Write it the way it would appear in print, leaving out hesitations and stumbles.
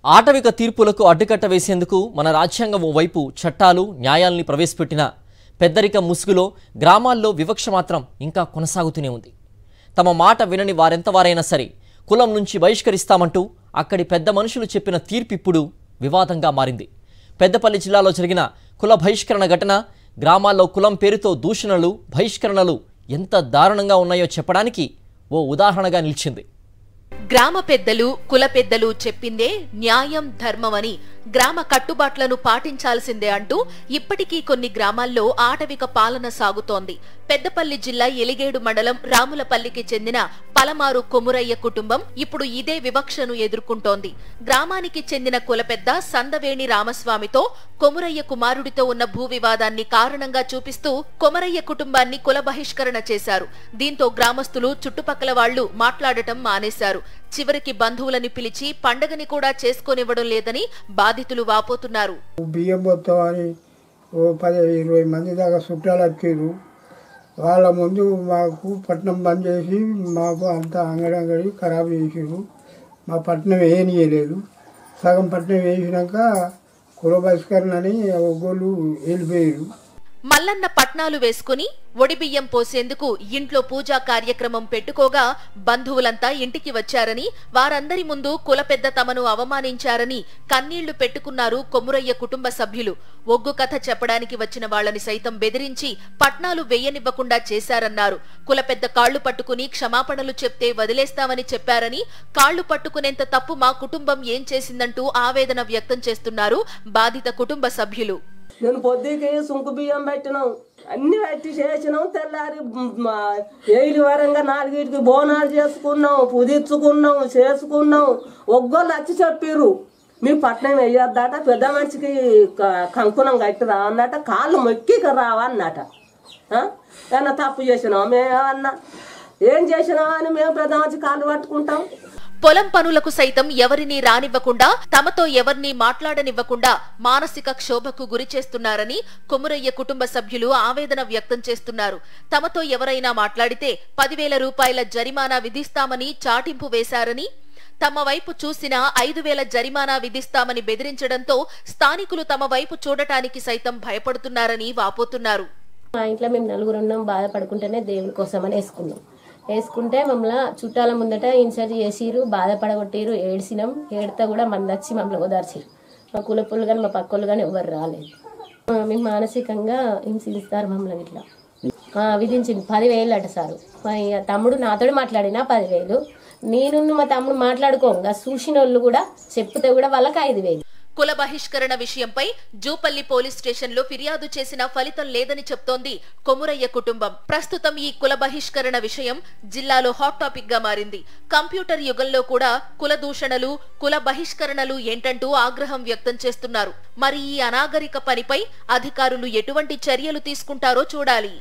ఆటవిక తీర్పులకు అడ్డుకట్ట వేసేందుకు మన రాజ్యాంగం వైపు చట్టాలు న్యాయాల్ని ప్రవేశపెట్టిన పెద్దరిక ముసుగులో గ్రామాల్లో వివక్ష మాత్రం ఇంకా కొనసాగుతూనే ఉంది. తమ మాట వినని వారెంతవారైనా సరే కులం నుంచి బహిష్కరిస్తామంటూ అక్కడి పెద్ద మనుషులు చెప్పిన తీర్పు ఇప్పుడు వివాదంగా మారింది. పెద్దపల్లి జిల్లాలో జరిగిన కుల బహిష్కరణ ఘటన గ్రామాల్లో కులం పేరుతో దూషణలు బహిష్కరణలు ఎంత దారుణంగా ఉన్నాయో చెప్పడానికి ఓ ఉదాహరణగా నిలిచింది. గ్రామ పెద్దలు కుల పెద్దలు చెప్పిందే న్యాయం ధర్మమని గ్రామ కట్టుబాట్లను పాటించాల్సిందే అంటూ ఇప్పటికీ కొన్ని గ్రామాల్లో ఆటవిక పాలన సాగుతోంది. పెద్దపల్లి జిల్లా ఎలిగేడు మండలం రాములపల్లికి చెందిన పలమారు కొమురయ్య కుటుంబం ఇప్పుడు ఇదే వివక్షను ఎదుర్కొంటోంది. గ్రామానికి చెందిన కులపెద్ద సందవేణి రామస్వామితో కొమురయ్య కుమారుడితో ఉన్న భూ వివాదాన్ని కారణంగా చూపిస్తూ కొమరయ్య కుటుంబాన్ని కుల బహిష్కరణ చేశారు. దీంతో గ్రామస్తులు చుట్టుపక్కల వాళ్లు మాట్లాడటం మానేశారు. చివరికి బంధువులని పిలిచి పండగని కూడా చేసుకోనివ్వడం లేదని బాధితులు వాపోతున్నారు. బియ్యం పోతామని 10-20 మంది దాకా చుట్టాలు వచ్చారు. వాళ్ళ ముందు మాకు పట్నం బంద్ చేసి మాకు అంతా అంగడి ఖరాబ్ చేసారు. మా పట్నం వేయనీయలేదు. సగం పట్నం వేసినాక కుల బహిష్కరణ అని ఒగ్గోళ్ళు వెళ్ళిపోయారు. మల్లన్న పట్నాలు వేసుకుని ఒడిబియ్యం పోసేందుకు ఇంట్లో పూజా కార్యక్రమం పెట్టుకోగా బంధువులంతా ఇంటికి వచ్చారని, వారందరి ముందు కులపెద్ద తమను అవమానించారని కన్నీళ్లు పెట్టుకున్నారు కొమురయ్య కుటుంబ సభ్యులు. ఒగ్గు కథ చెప్పడానికి వచ్చిన వాళ్లని సైతం బెదిరించి పట్నాలు వేయనివ్వకుండా చేశారన్నారు. కులపెద్ద కాళ్లు పట్టుకుని క్షమాపణలు చెప్తే వదిలేస్తామని చెప్పారని, కాళ్లు పట్టుకునేంత తప్పు మా కుటుంబం ఏం చేసిందంటూ ఆవేదన వ్యక్తం చేస్తున్నారు బాధిత కుటుంబ సభ్యులు. నేను పొద్దుకి సుంకు బియ్యం పెట్టినాం, అన్ని పెట్టి చేసినాం. తెల్లారి 7 వరంగా 4కి బోనాలు చేసుకున్నాం, పుదిచ్చుకున్నాం, చేసుకున్నాం. ఒగ్గోళ్ళు వచ్చి చెప్పిర్రు మీ పట్నం వేయొద్దట, పెద్ద మనిషికి కంకుణం కట్టిరా అన్నట, కాళ్ళు మొక్కి రావా అన్నట. ఏమన్నా తప్పు చేసినాం మేమన్నా, ఏం చేసినాం అని మేము పెద్ద మనిషి కాళ్ళు పట్టుకుంటాం. పొలం పనులకు సైతం ఎవరిని రానివ్వకుండా, తమతో ఎవరిని మాట్లాడనివ్వకుండా మానసిక క్షోభకు గురి చేస్తున్నారని కొమురయ్య కుటుంబ సభ్యులు ఆవేదన వ్యక్తం చేస్తున్నారు. తమతో ఎవరైనా మాట్లాడితే 10,000 రూపాయల జరిమానా విధిస్తామని చాటింపు వేశారని, తమ వైపు చూసినా 5,000 జరిమానా విధిస్తామని బెదిరించడంతో స్థానికులు తమ వైపు చూడటానికి సైతం భయపడుతున్నారని వాపోతున్నారు. మా ఇంట్లో మేము 4 ఉన్నాం, బాధపడుకుంటేనే దేవుని కోసమని వేసుకుంటే మమ్మల్ని చుట్టాల ముందట ఇన్సర్ట్ చేసిరు, బాధపడగొట్టిరు, ఏడ్చినాం. ఏడితే కూడా మంది వచ్చి మమ్మల్ని ఓదార్చిరు. మా కులపులు కానీ మా పక్కలు కానీ ఎవరు రాలేదు. మేము మానసికంగా హింసిస్తారు మమ్మల్ని. ఇట్లా విధించింది 10,000 అట సారు. మా తమ్ముడు నాతో మాట్లాడినా 10,000, నేను మా తమ్ముడు మాట్లాడుకోగా చూసిన వాళ్ళు కూడా చెప్తే కూడా వాళ్ళకి 5,000. కుల బహిష్కరణ విషయంపై జూపల్లి పోలీస్ స్టేషన్లో ఫిర్యాదు చేసిన ఫలితం లేదని చెప్తోంది కొమురయ్య కుటుంబం. ప్రస్తుతం ఈ కుల బహిష్కరణ విషయం జిల్లాలో హాట్ టాపిక్ గా మారింది. కంప్యూటర్ యుగంలో కూడా కుల దూషణలు, కుల బహిష్కరణలు ఏంటంటూ ఆగ్రహం వ్యక్తం చేస్తున్నారు. మరి ఈ అనాగరిక పనిపై అధికారులు ఎటువంటి చర్యలు తీసుకుంటారో చూడాలి.